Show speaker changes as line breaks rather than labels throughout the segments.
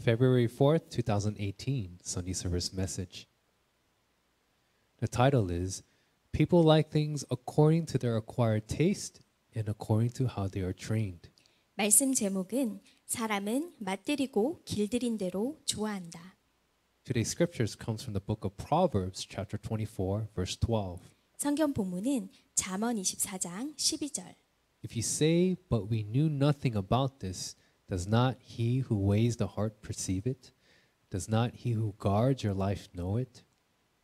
February 4th, 2018, Sunday service message. The title is People Like Things According to Their Acquired Taste and According to How They Are Trained.
말씀 제목은 사람은 맛들이고 길들인 대로 좋아한다.
Today's scriptures comes from the book of Proverbs, chapter 24, verse 12.
성경 본문은 잠언 24장 12절.
If you say, but we knew nothing about this, does not he who weighs the heart perceive it? Does not he who guards your life know it?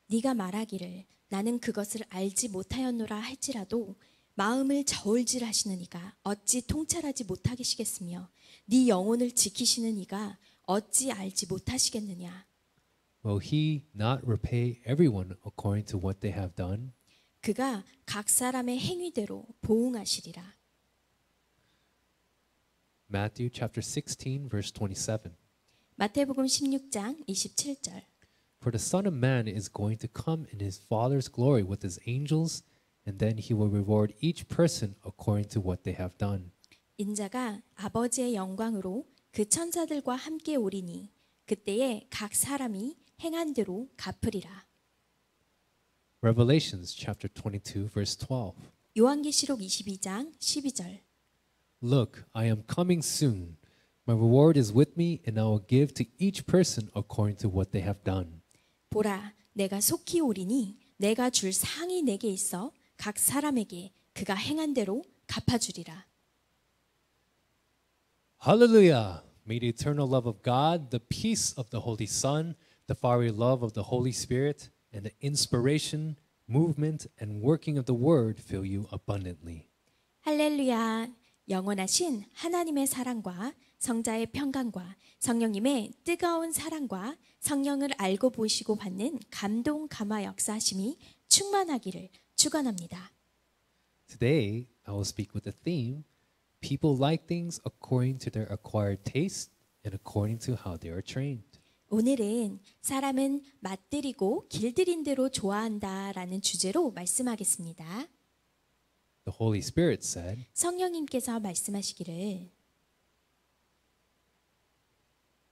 네가 말하기를 나는 그것을 알지 못하였노라 할지라도 마음을 저울질하시는 이가 어찌 통찰하지 못하시겠으며 네 영혼을 지키시는 이가 어찌 알지 못하시겠느냐.
Will he not repay everyone according to what they have done?
그가 각 사람의 행위대로 보응하시리라.
Matthew chapter 16, verse 27.
마태복음 16장 27절.
For the Son of Man is going to come in his Father's glory with his angels, and then he will reward each person according to what they have done.
인자가 아버지의 영광으로 그 천사들과 함께 오리니 그때에 각 사람이 행한 대로 갚으리라.
Revelations chapter 22, verse 12.
요한계시록 22장 12절.
Look, I am coming soon. My reward is with me, and I will give to each person according to what they have done.
보라, 내가 속히 오리니 내가 줄 상이 내게 있어 각 사람에게 그가 행한 대로 갚아주리라.
Hallelujah! May the eternal love of God, the peace of the Holy Son, the fiery love of the Holy Spirit, and the inspiration, movement, and working of the Word fill you abundantly.
할렐루야. 영원하신 하나님의 사랑과 성자의 평강과 성령님의 뜨거운 사랑과 성령을 알고 보시고 받는 감동 감화 역사하심이 충만하기를 축원합니다.
Today, I will speak with the theme, People like things according to their acquired taste and according to how they are trained.
오늘은 사람은 맛들이고 길들인 대로 좋아한다라는 주제로 말씀하겠습니다.
The Holy Spirit said,
성령님께서 말씀하시기를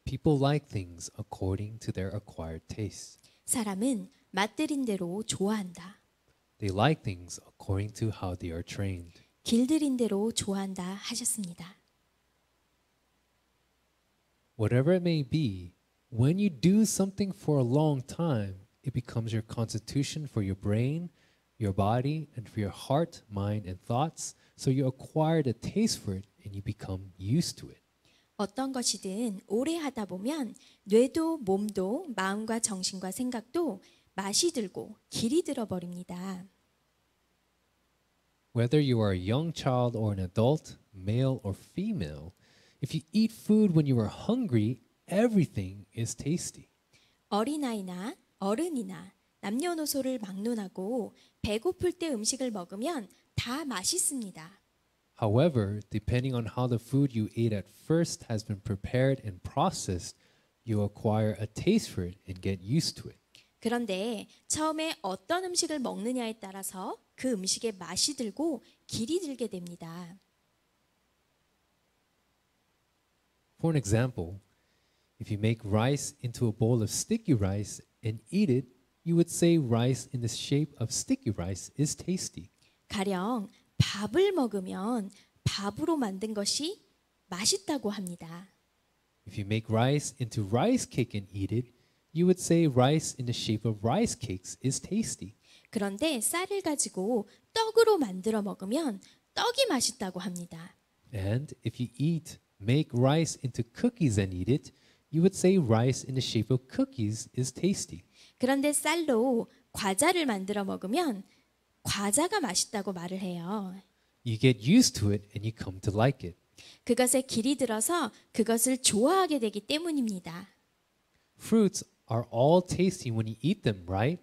People like things according to their acquired taste.
사람은 맛들인 대로 좋아한다.
They like things according to how they are trained.
길들인 대로 좋아한다 하셨습니다.
Whatever it may be, when you do something for a long time, it becomes your constitution for your brain, your body, and for your heart, mind, and thoughts. So you acquire the taste for it and you become used to it.
어떤 것이든 오래 하다 보면 뇌도 몸도 마음과 정신과 생각도 맛이 들고 길이 들어버립니다.
Whether you are a young child or an adult, male or female, if you eat food when you are hungry, everything is tasty.
어린아이나 어른이나 남녀노소를 막론하고 배고플 때 음식을 먹으면 다 맛있습니다.
However, depending on how the food you ate at first has been prepared and processed, you acquire a taste for it and get used to it.
그런데 처음에 어떤 음식을 먹느냐에 따라서 그 음식의 맛이 들고 길이 들게 됩니다.
For an example, if you make rice into a bowl of sticky rice and eat it, you would say rice in the shape of sticky rice is tasty.
가령 밥을 먹으면 밥으로 만든 것이 맛있다고 합니다.
If you make rice into rice cake and eat it, you would say rice in the shape of rice cakes is tasty.
그런데 쌀을 가지고 떡으로 만들어 먹으면 떡이 맛있다고 합니다.
And if you make rice into cookies and eat it, you would say rice in the shape of cookies is tasty.
그런데 쌀로 과자를 만들어 먹으면 과자가 맛있다고 말을 해요.
You get used to it and you come to like it.
그것에 길이 들어서 그것을 좋아하게 되기 때문입니다.
Fruits are all tasty when you eat them, right?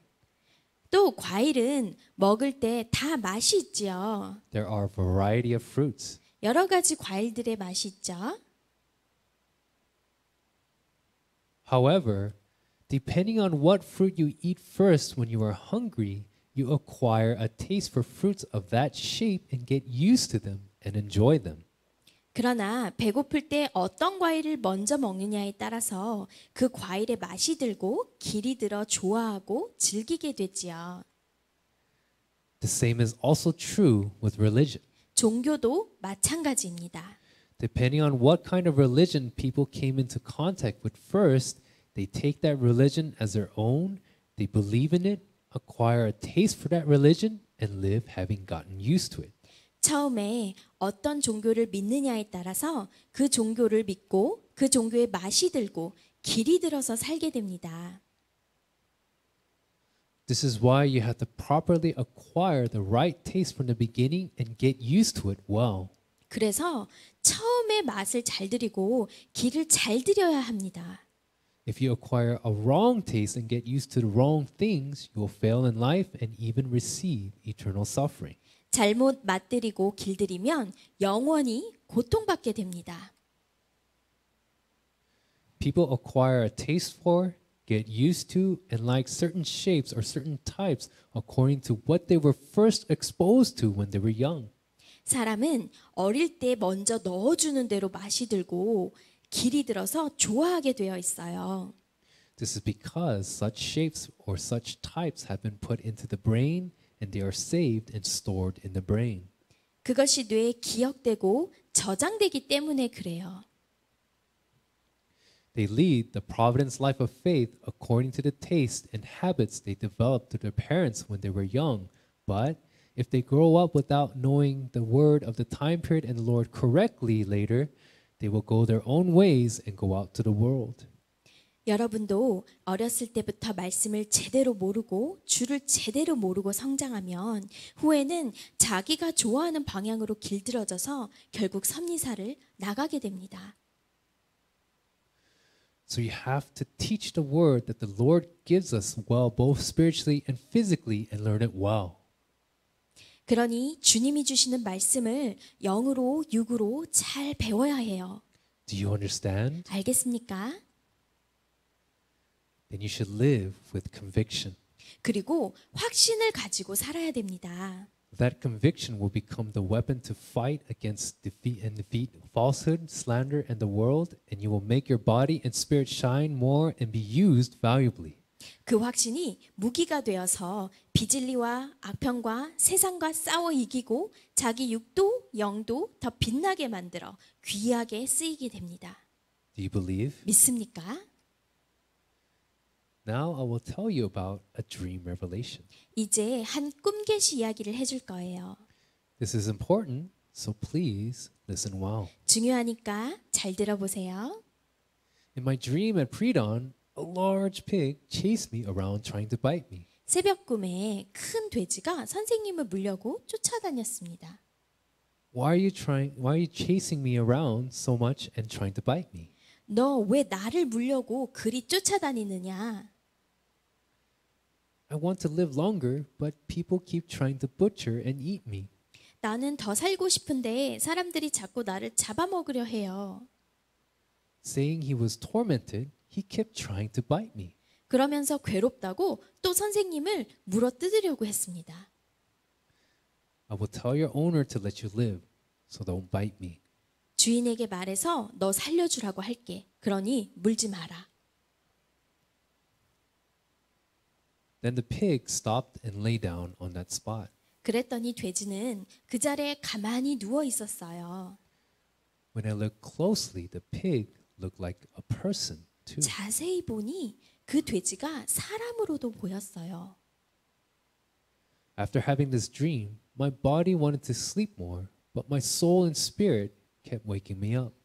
또 과일은 먹을 때 다 맛이 있지요.
There are a variety of fruits.
여러 가지 과일들의 맛이 있죠.
However, depending on what fruit you eat first when you are hungry, you acquire a taste for fruits of that shape and get used to them and enjoy them.
그러나 배고플 때 어떤 과일을 먼저 먹느냐에 따라서 그 과일의 맛이 들고 길이 들어 좋아하고 즐기게 되지요.
The same is also true with religion.
종교도 마찬가지입니다.
Depending on what kind of religion people came into contact with first, they take that religion as their own, they believe in it, acquire a taste for that religion, and live having gotten used to it.
처음에 어떤 종교를 믿느냐에 따라서 그 종교를 믿고 그 종교의 맛이 들고 길이 들어서 살게 됩니다.
This is why you have to properly acquire the right taste from the beginning and get used to it well.
그래서 처음에 맛을 잘 들이고 길을 잘 들여야 합니다.
If you acquire a wrong taste and get used to the wrong things, you will fail in life and even receive eternal suffering.
잘못 맛들이고 길들이면 영원히 고통받게 됩니다.
People acquire a taste for, get used to, and like certain shapes or certain types according to what they were first exposed to when they were young.
사람은 어릴 때 먼저 넣어주는 대로 맛이 들고 길이 들어서 좋아하게 되어 있어요.
This is because such shapes or such types have been put into the brain and they are saved and stored in the brain.
그것이 뇌에 기억되고 저장되기 때문에 그래요.
They lead the providence life of faith according to the taste and habits they developed through their parents when they were young. But if they grow up without knowing the word of the time period and the Lord correctly later, they will go their own ways and go out to the world.
여러분도 어렸을 때부터 말씀을 제대로 모르고 주를 제대로 모르고 성장하면 후에는 자기가 좋아하는 방향으로 길들어져서 결국 섭리사를 나가게 됩니다.
So you have to teach the word that the Lord gives us well, both spiritually and physically, and learn it well.
그러니 주님이 주시는 말씀을 영으로 육으로 잘 배워야 해요.
Do you understand?
알겠습니까?
Then you should live with conviction.
그리고 확신을 가지고 살아야 됩니다.
That conviction will become the weapon to fight against defeat falsehood, slander, and the world, and you will make your body and spirit shine more and be used valuably.
그 확신이 무기가 되어서 비진리와 악평과 세상과 싸워 이기고 자기 육도 영도 더 빛나게 만들어 귀하게 쓰이게 됩니다.
Do you believe?
믿습니까?
Now I will tell you about a dream revelation.
이제 한 꿈계시 이야기를 해줄 거예요.
This is important, so please listen well.
중요하니까 잘 들어보세요.
In my dream at pre-dawn, a large pig chased me around trying to bite me.
새벽 꿈에 큰 돼지가 선생님을 물려고 쫓아다녔습니다.
Why are you chasing me around so much and trying to bite me?
너 왜 나를 물려고 그리 쫓아다니느냐?
I want to live longer, but people keep trying to butcher and eat me.
나는 더 살고 싶은데 사람들이 자꾸 나를 잡아먹으려 해요.
Saying he was tormented, he kept trying to bite me.
그러면서 괴롭다고 또 선생님을 물어 뜯으려고 했습니다.
I will tell your owner to let you live, so don't bite me.
주인에게 말해서 너 살려주라고 할게. 그러니 물지 마라.
Then the pig stopped and lay down on that spot.
그랬더니 돼지는 그 자리에 가만히 누워 있었어요.
When I looked closely, the pig looked like a person too.
자세히 보니 그 돼지가 사람으로도 보였어요.
After having this dream, my body wanted to sleep more, but my soul and spirit kept waking me up.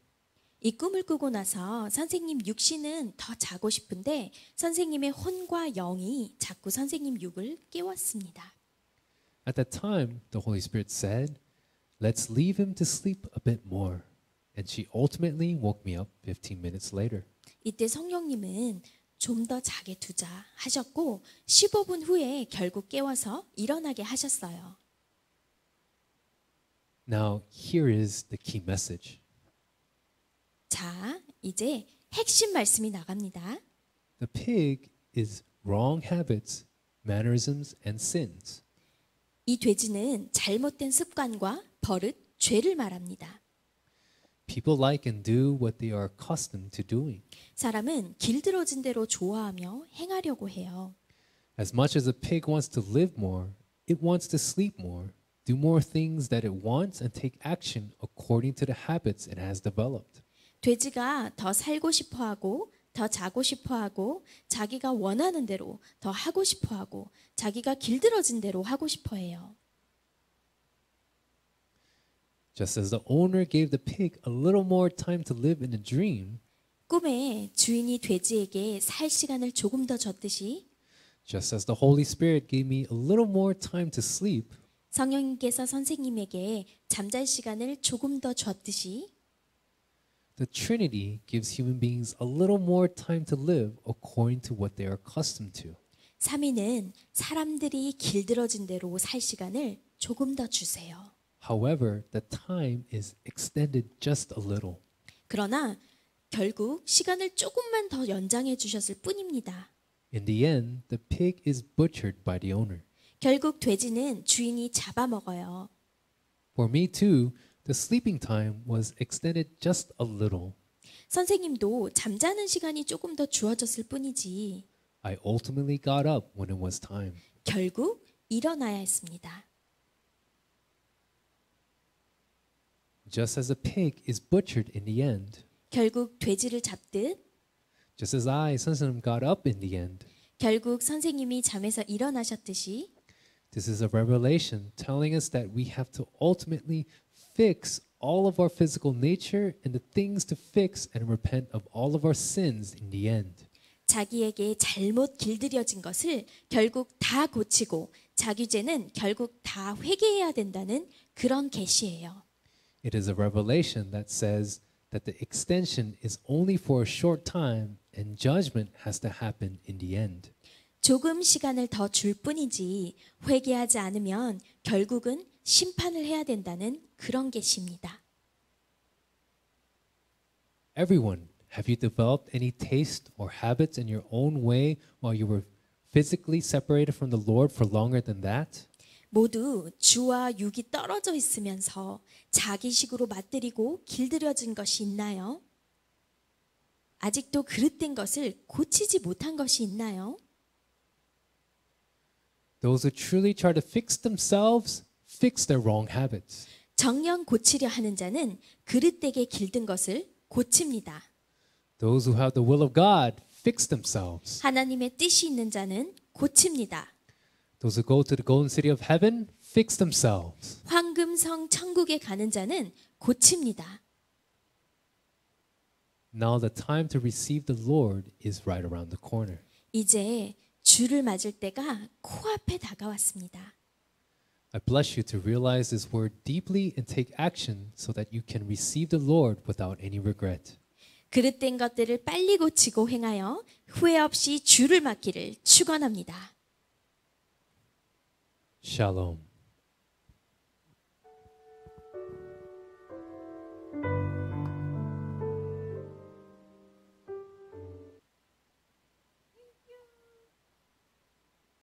이 꿈을 꾸고 나서 선생님 육신은 더 자고 싶은데 선생님의 혼과 영이 자꾸 선생님 육을 깨웠습니다.
At that time, the Holy Spirit said, "Let's leave him to sleep a bit more." And she ultimately woke me up 15 minutes later.
이때 성령님은 좀 더 자게 두자 하셨고 15분 후에 결국 깨워서 일어나게 하셨어요.
Now, here is the key message.
자, 이제 핵심 말씀이 나갑니다.
The pig is wrong habits, mannerisms, and sins.
이 돼지는 잘못된 습관과 버릇, 죄를 말합니다.
People like and do what they are accustomed to doing.
사람은 길들어진 대로 좋아하며 행하려고 해요.
As much as a pig wants to live more, it wants to sleep more, do more things that it wants, and take action according to the habits it has developed.
돼지가 더 살고 싶어 하고 더 자고 싶어 하고 자기가 원하는 대로 더 하고 싶어 하고 자기가 길들어진 대로 하고 싶어 해요.
Just as the owner gave the pig a little more time to live in a dream,
꿈에 주인이 돼지에게 살 시간을 조금 더 줬듯이
just as the Holy Spirit gave me a little more time to sleep,
성령님께서 선생님에게 잠잘 시간을 조금 더 줬듯이
the Trinity gives human beings a little more time to live according to what they are accustomed to.
삼위는 사람들이 길들어진 대로 살 시간을 조금 더 주세요.
However, the time is extended just a little.
그러나 결국 시간을 조금만 더 연장해 주셨을 뿐입니다.
In the end, the pig is butchered by the owner.
결국 돼지는 주인이 잡아먹어요.
For me too, the sleeping time was extended just a little.
선생님도 잠자는 시간이 조금 더 주어졌을 뿐이지
I ultimately got up when it was time.
결국 일어나야 했습니다.
Just as a pig is butchered in the end,
결국 돼지를 잡듯
just as I, 선생님, got up in the end,
결국 선생님이 잠에서 일어나셨듯이
this is a revelation telling us that we have to ultimately fix all of our physical nature and the things to fix and repent of all of our sins in the end.
자기에게 잘못 길들여진 것을 결국 다 고치고 자기 죄는 결국 다 회개해야 된다는 그런 계시예요.
It is a revelation that says that the extension is only for a short time and judgment has to happen in the end.
조금 시간을 더 줄 뿐이지 회개하지 않으면 결국은 심판을 해야 된다는 그런 계시입니다.
Everyone, have you developed any taste or habits in your own way while you were physically separated from the Lord for longer than that?
모두 주와 육이 떨어져 있으면서 자기식으로 맛들이고 길들여진 것이 있나요? 아직도 그릇된 것을 고치지 못한 것이 있나요?
Those who truly try to fix themselves fix their wrong habits.
정령 고치려 하는 자는 그릇되게 길든 것을 고칩니다.
Those who have the will of God fix themselves.
하나님의 뜻이 있는 자는 고칩니다.
Those who go to the golden city of heaven fix themselves.
황금성 천국에 가는 자는 고칩니다.
Now the time to receive the Lord is right around the corner.
이제 주를 맞을 때가 코앞에 다가왔습니다.
I bless you to realize this word deeply and take action so that you can receive the Lord without any regret.
그릇된 것들을 빨리 고치고 행하여 후회 없이 주를 맞기를 축원합니다.
Shalom.